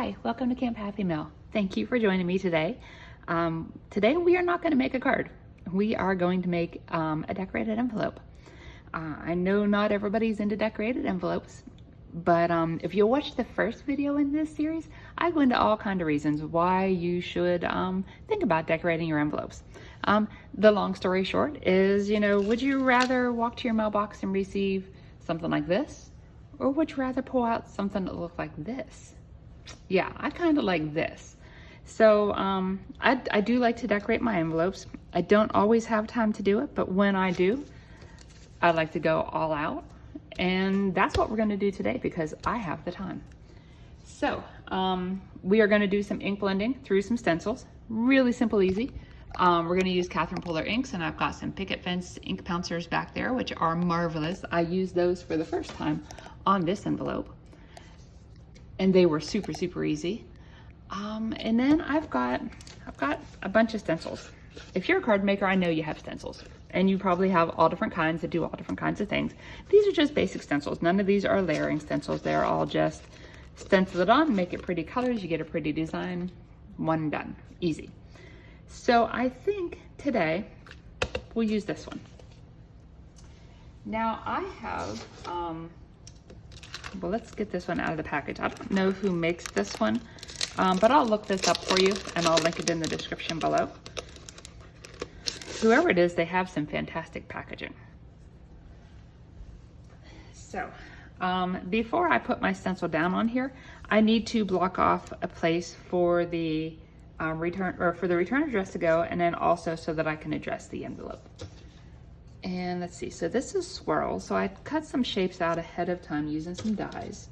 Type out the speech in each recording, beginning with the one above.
Hi, welcome to Camp Happy Mail. Thank you for joining me today. Today we are not going to make a card. We are going to make a decorated envelope. I know not everybody's into decorated envelopes, but if you watch the first video in this series, I go into all kinds of reasons why you should think about decorating your envelopes. The long story short is, would you rather walk to your mailbox and receive something like this? Or would you rather pull out something that looked like this? Yeah, I kind of like this. So I do like to decorate my envelopes. I don't always have time to do it, but when I do, I like to go all out. And that's what we're going to do today because I have the time. So we are going to do some ink blending through some stencils. Really simple, easy. We're going to use Catherine Puller inks, and I've got some Picket fence ink pouncers back there, which are marvelous. I used those for the first time on this envelope, and they were super, super easy. And then I've got a bunch of stencils. If you're a card maker, I know you have stencils, and you probably have all different kinds that do all different kinds of things. These are just basic stencils. None of these are layering stencils. They're all just stencil it on, make it pretty colors, you get a pretty design, one and done, easy. So I think today we'll use this one. Now I have, well, let's get this one out of the package. I don't know who makes this one, but I'll look this up for you and I'll link it in the description below. Whoever it is, they have some fantastic packaging. So before I put my stencil down on here, I need to block off a place for the return address to go, and then also so that I can address the envelope. And let's see, so this is swirls. So I cut some shapes out ahead of time using some dies.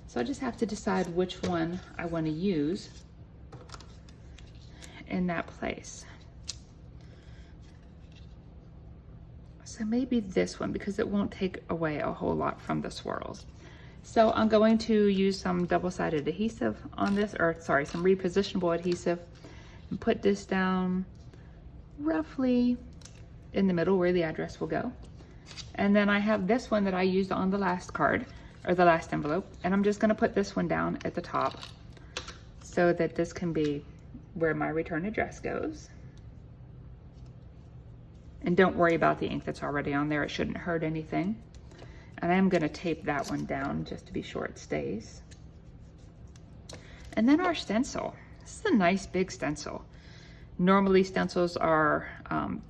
So I just have to decide which one I want to use in that place. So maybe this one, because it won't take away a whole lot from the swirls. So I'm going to use some double-sided adhesive on this, or sorry, some repositionable adhesive, and put this down roughly in the middle where the address will go. And then I have this one that I used on the last card, or the last envelope, and I'm just gonna put this one down at the top so that this can be where my return address goes. And don't worry about the ink that's already on there, it shouldn't hurt anything. And I'm gonna tape that one down just to be sure it stays. And then our stencil. This is a nice big stencil. Normally stencils are,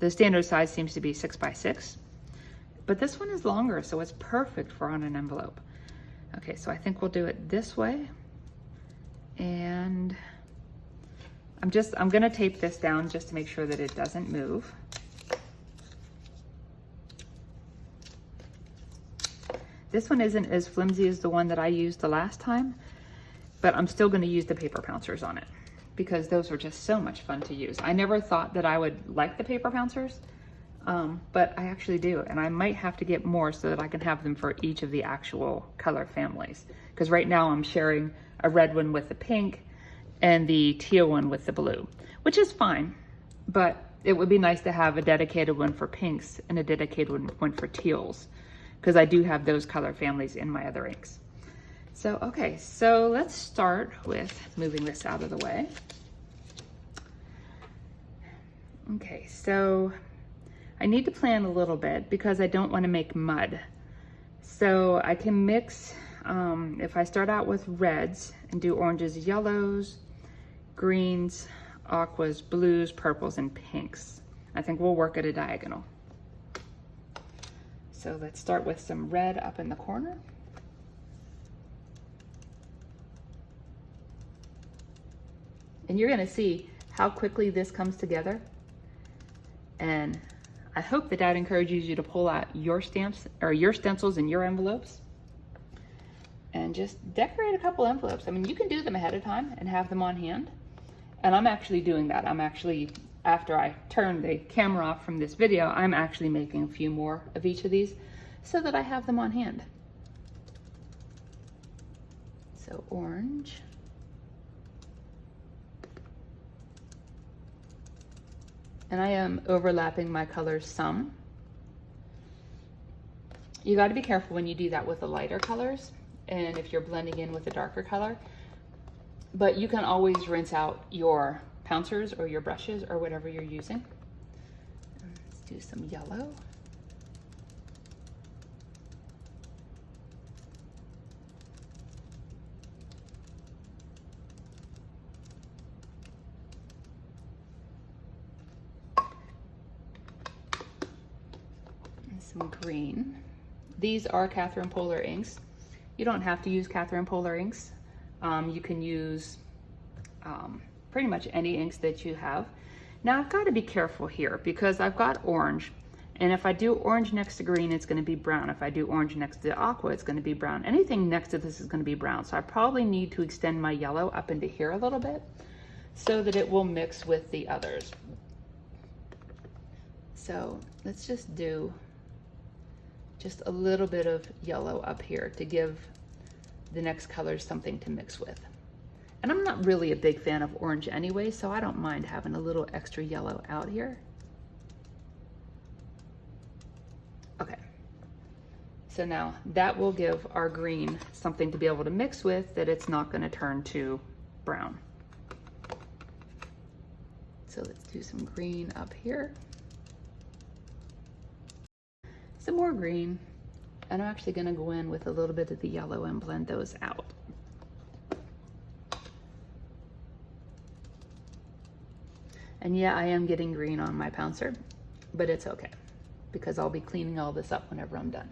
the standard size seems to be 6 by 6, but this one is longer, so it's perfect for on an envelope. Okay, so I think we'll do it this way. And I'm gonna tape this down just to make sure that it doesn't move. This one isn't as flimsy as the one that I used the last time, but I'm still going to use the paper pouncers on it because those were just so much fun to use. I never thought that I would like the paper pouncers, but I actually do, and I might have to get more so that I can have them for each of the actual color families, because right now I'm sharing a red one with the pink and the teal one with the blue, which is fine, but it would be nice to have a dedicated one for pinks and a dedicated one for teals, because I do have those color families in my other inks. So, okay, so let's start with moving this out of the way. Okay, so I need to plan a little bit because I don't want to make mud. So I can mix, if I start out with reds and do oranges, yellows, greens, aquas, blues, purples, and pinks. I think we'll work at a diagonal. So let's start with some red up in the corner. And you're gonna see how quickly this comes together. And I hope that encourages you to pull out your stamps or your stencils and your envelopes and just decorate a couple envelopes. I mean, you can do them ahead of time and have them on hand. And I'm actually doing that. I'm actually, after I turn the camera off from this video, I'm actually making a few more of each of these so that I have them on hand. So orange. And I am overlapping my colors some. You got to be careful when you do that with the lighter colors, and if you're blending in with a darker color, But you can always rinse out your pouncers or your brushes or whatever you're using. Let's do some yellow. And some green. These are Canson Polar inks. You don't have to use Canson Polar inks. You can use pretty much any inks that you have. Now I've got to be careful here because I've got orange, and if I do orange next to green, it's going to be brown. If I do orange next to aqua, it's going to be brown. Anything next to this is going to be brown. So I probably need to extend my yellow up into here a little bit so that it will mix with the others. So let's just do just a little bit of yellow up here to give the next colors something to mix with. And I'm not really a big fan of orange anyway, so I don't mind having a little extra yellow out here. Okay, so now that will give our green something to be able to mix with, that it's not going to turn to brown. So let's do some green up here. Some more green, and I'm actually going to go in with a little bit of the yellow and blend those out. And yeah, I am getting green on my pouncer, but it's okay because I'll be cleaning all this up whenever I'm done.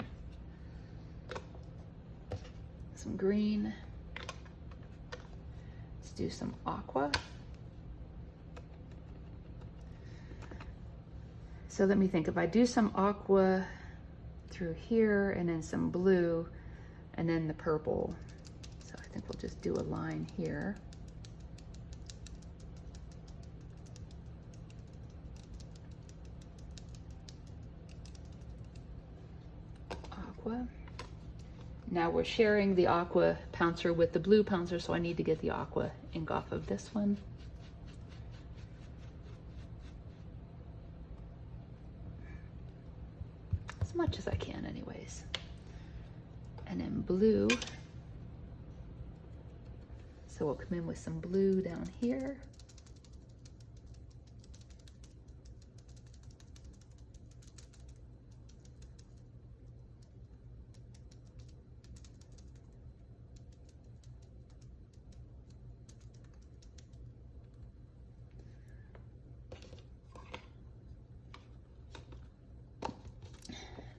Some green. Let's do some aqua. So let me think, if I do some aqua through here and then some blue and then the purple. So I think we'll just do a line here. Aqua. Now we're sharing the aqua pouncer with the blue pouncer, so I need to get the aqua ink off of this one. As much as I can anyways. And then blue. So we'll come in with some blue down here.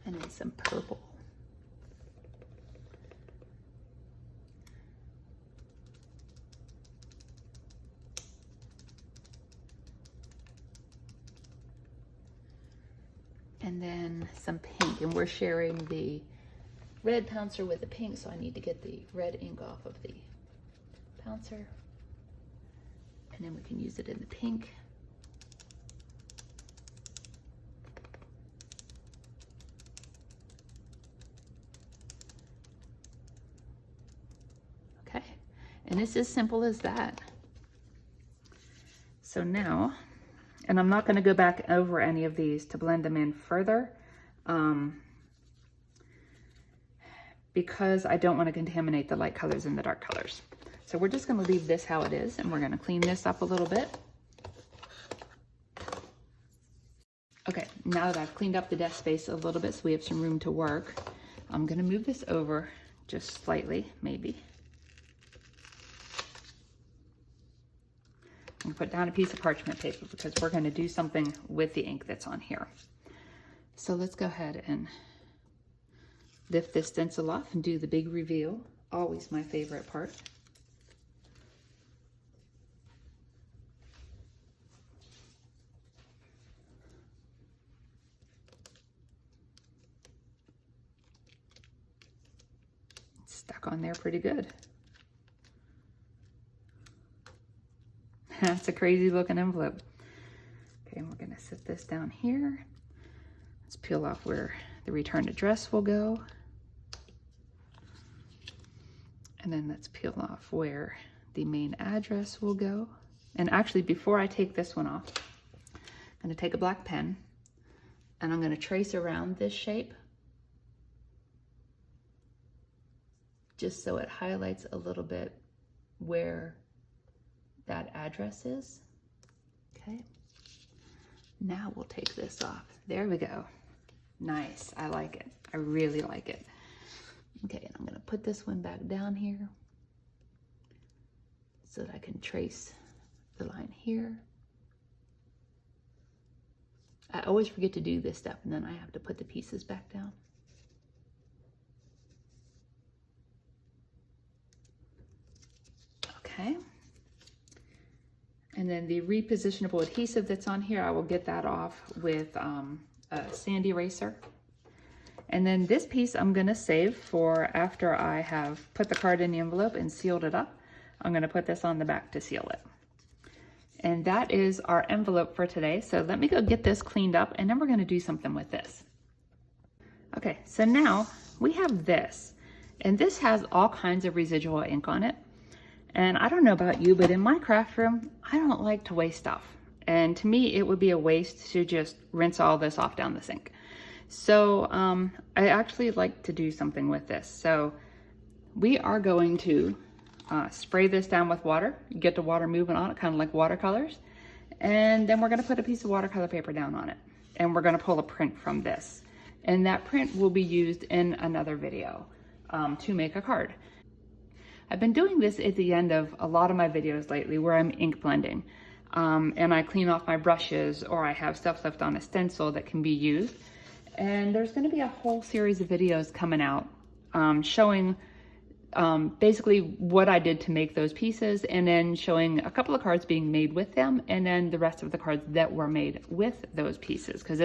And then some purple. And then some pink, and we're sharing the red pouncer with the pink, so I need to get the red ink off of the pouncer. And then we can use it in the pink. And it's as simple as that. So now, and I'm not going to go back over any of these to blend them in further because I don't want to contaminate the light colors and the dark colors. So we're just going to leave this how it is, and we're going to clean this up a little bit. Okay, now that I've cleaned up the desk space a little bit so we have some room to work, I'm going to move this over just slightly, maybe. And put down a piece of parchment paper because we're going to do something with the ink that's on here. So let's go ahead and lift this stencil off and do the big reveal. Always my favorite part. It's stuck on there pretty good. That's a crazy looking envelope. Okay, and we're gonna set this down here. Let's peel off where the return address will go. And then let's peel off where the main address will go. And actually, before I take this one off, I'm gonna take a black pen and I'm gonna trace around this shape just so it highlights a little bit where that address is. Okay. Now we'll take this off. There we go. Nice. I like it. I really like it. Okay, and I'm going to put this one back down here so that I can trace the line here. I always forget to do this step, and then I have to put the pieces back down. Okay. And then the repositionable adhesive that's on here, I will get that off with a sand eraser. And then this piece I'm gonna save for after I have put the card in the envelope and sealed it up. I'm gonna put this on the back to seal it. And that is our envelope for today. So let me go get this cleaned up, and then we're gonna do something with this. Okay, so now we have this, and this has all kinds of residual ink on it. And I don't know about you, but in my craft room, I don't like to waste stuff. And to me, it would be a waste to just rinse all this off down the sink. So I actually like to do something with this. So we are going to spray this down with water, get the water moving on it, kind of like watercolors. And then we're gonna put a piece of watercolor paper down on it. And we're gonna pull a print from this. And that print will be used in another video to make a card. I've been doing this at the end of a lot of my videos lately where I'm ink blending. And I clean off my brushes, or I have stuff left on a stencil that can be used. And there's gonna be a whole series of videos coming out showing basically what I did to make those pieces, and then showing a couple of cards being made with them, and then the rest of the cards that were made with those pieces, because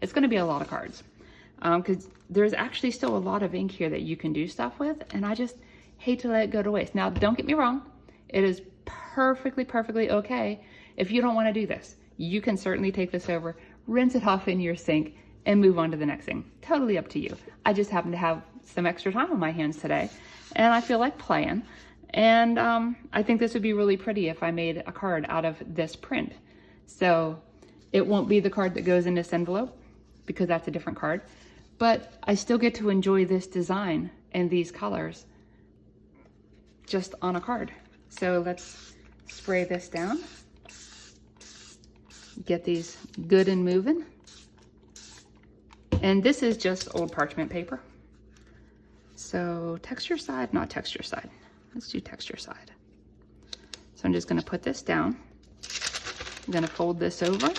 it's gonna be a lot of cards. Because there's actually still a lot of ink here that you can do stuff with, and I just hate to let it go to waste. Now, don't get me wrong. It is perfectly okay if you don't want to do this. You can certainly take this over, rinse it off in your sink, and move on to the next thing. Totally up to you. I just happen to have some extra time on my hands today, and I feel like playing. And I think this would be really pretty if I made a card out of this print. So it won't be the card that goes in this envelope, because that's a different card. But I still get to enjoy this design and these colors just on a card. So let's spray this down. Get these good and moving. And this is just old parchment paper. So texture side, not texture side. Let's do texture side. So I'm just gonna put this down. I'm gonna fold this over.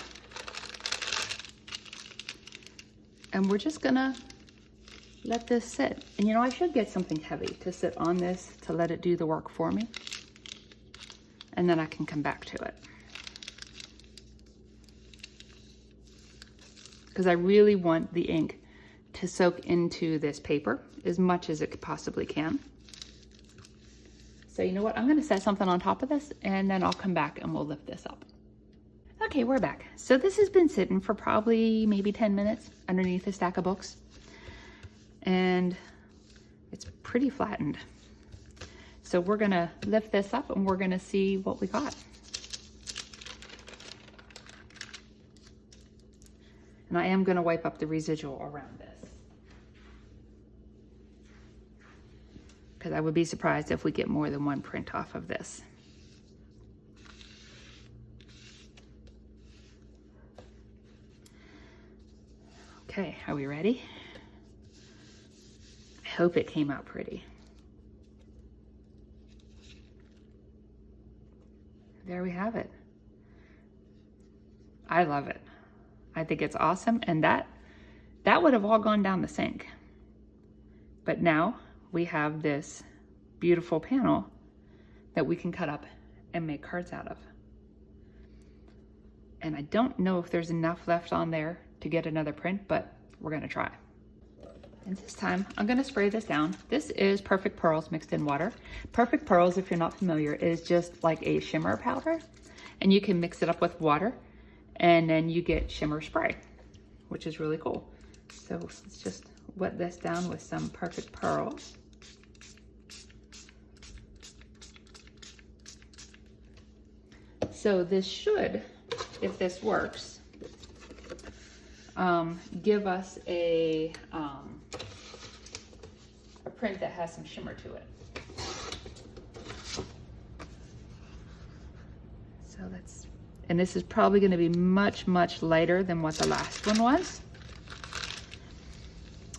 And we're just gonna let this sit. And you know, I should get something heavy to sit on this to let it do the work for me. And then I can come back to it. Because I really want the ink to soak into this paper as much as it possibly can. So you know what, I'm gonna set something on top of this, and then I'll come back and we'll lift this up. Okay, we're back. So this has been sitting for probably maybe 10 minutes underneath a stack of books. And it's pretty flattened. So we're gonna lift this up and we're gonna see what we got. And I am gonna wipe up the residual around this, because I would be surprised if we get more than one print off of this. Okay, are we ready? I hope it came out pretty. There we have it. I love it. I think it's awesome, and that would have all gone down the sink. But now we have this beautiful panel that we can cut up and make cards out of. And I don't know if there's enough left on there to get another print, but we're gonna try. And this time I'm gonna spray this down. This is Perfect Pearls mixed in water. Perfect Pearls, if you're not familiar, is just like a shimmer powder, and you can mix it up with water, and then you get shimmer spray, which is really cool. So let's just wet this down with some Perfect Pearls. So this should, if this works, give us a print that has some shimmer to it. So let's, and this is probably going to be much, much lighter than what the last one was.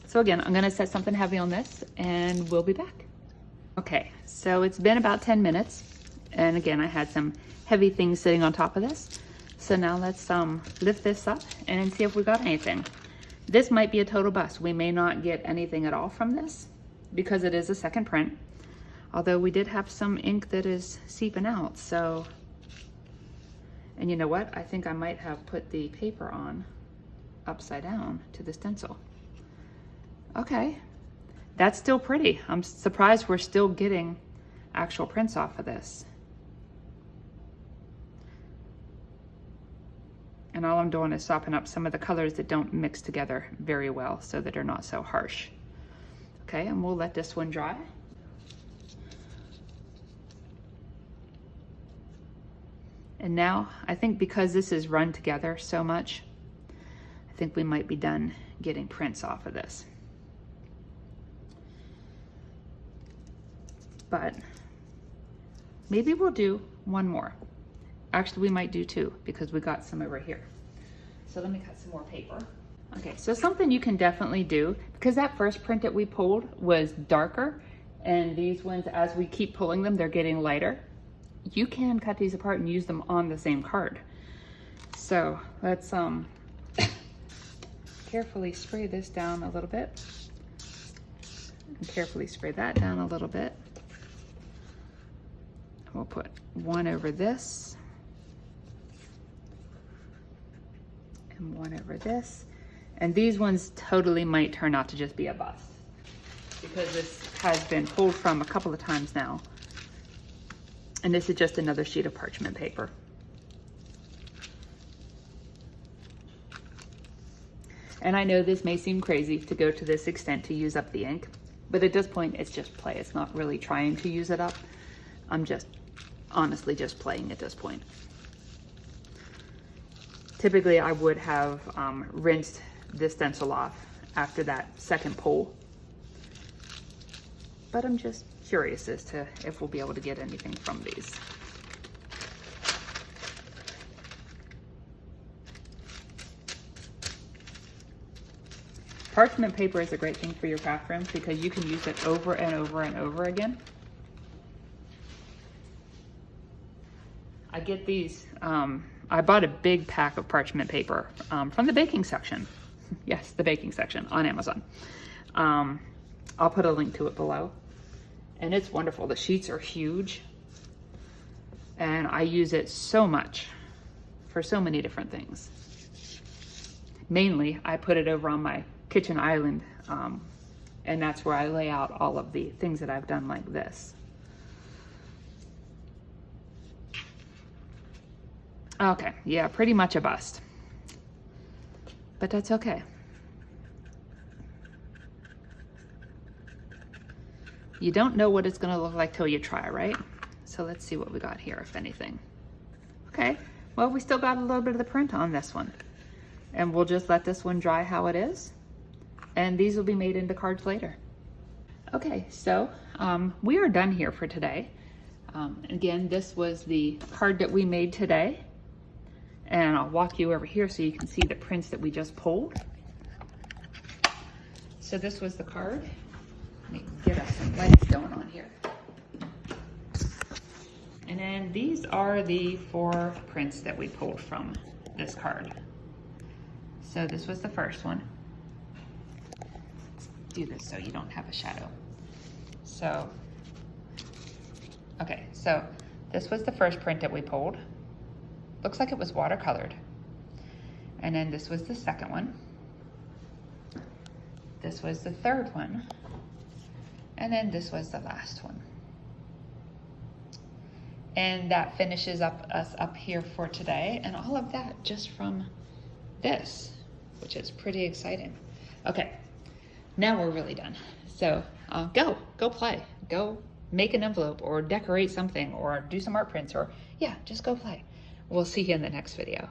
So again, I'm going to set something heavy on this and we'll be back. Okay, so it's been about 10 minutes. And again, I had some heavy things sitting on top of this. So now let's lift this up and see if we got anything. This might be a total bust. We may not get anything at all from this because it is a second print. Although we did have some ink that is seeping out, so. And you know what? I think I might have put the paper on upside down to the stencil. Okay, that's still pretty. I'm surprised we're still getting actual prints off of this. And all I'm doing is swapping up some of the colors that don't mix together very well so that they're not so harsh. Okay, and we'll let this one dry. And now, I think because this is run together so much, I think we might be done getting prints off of this. But maybe we'll do one more. Actually, we might do two because we got some over here. So let me cut some more paper. Okay, so something you can definitely do, because that first print that we pulled was darker, and these ones, as we keep pulling them, they're getting lighter. You can cut these apart and use them on the same card. So let's carefully spray this down a little bit. And carefully spray that down a little bit. We'll put one over this. And one over this. And these ones totally might turn out to just be a bust, because this has been pulled from a couple of times now. And this is just another sheet of parchment paper. And I know this may seem crazy to go to this extent to use up the ink, but at this point it's just play. It's not really trying to use it up. I'm just honestly just playing at this point. Typically I would have rinsed this stencil off after that second pull, but I'm just curious as to if we'll be able to get anything from these. Parchment paper is a great thing for your craft room because you can use it over and over and over again. I get these, I bought a big pack of parchment paper from the baking section. Yes, the baking section on Amazon. I'll put a link to it below. And it's wonderful. The sheets are huge. And I use it so much for so many different things. Mainly, I put it over on my kitchen island. And that's where I lay out all of the things that I've done like this. Okay, yeah, pretty much a bust. But that's okay. You don't know what it's gonna look like till you try, right? So let's see what we got here, if anything. Okay, well, we still got a little bit of the print on this one. And we'll just let this one dry how it is. And these will be made into cards later. Okay, so we are done here for today. Again, this was the card that we made today. And I'll walk you over here so you can see the prints that we just pulled. So this was the card. Let me get us some lights going on here. And then these are the 4 prints that we pulled from this card. So this was the first one. Let's do this so you don't have a shadow. So, okay, so this was the first print that we pulled. Looks like it was watercolored. And then this was the second one. This was the third one. And then this was the last one. And that finishes us up here for today. And all of that just from this, which is pretty exciting. Okay, now we're really done. So go play. Go make an envelope or decorate something or do some art prints or yeah, just go play. We'll see you in the next video.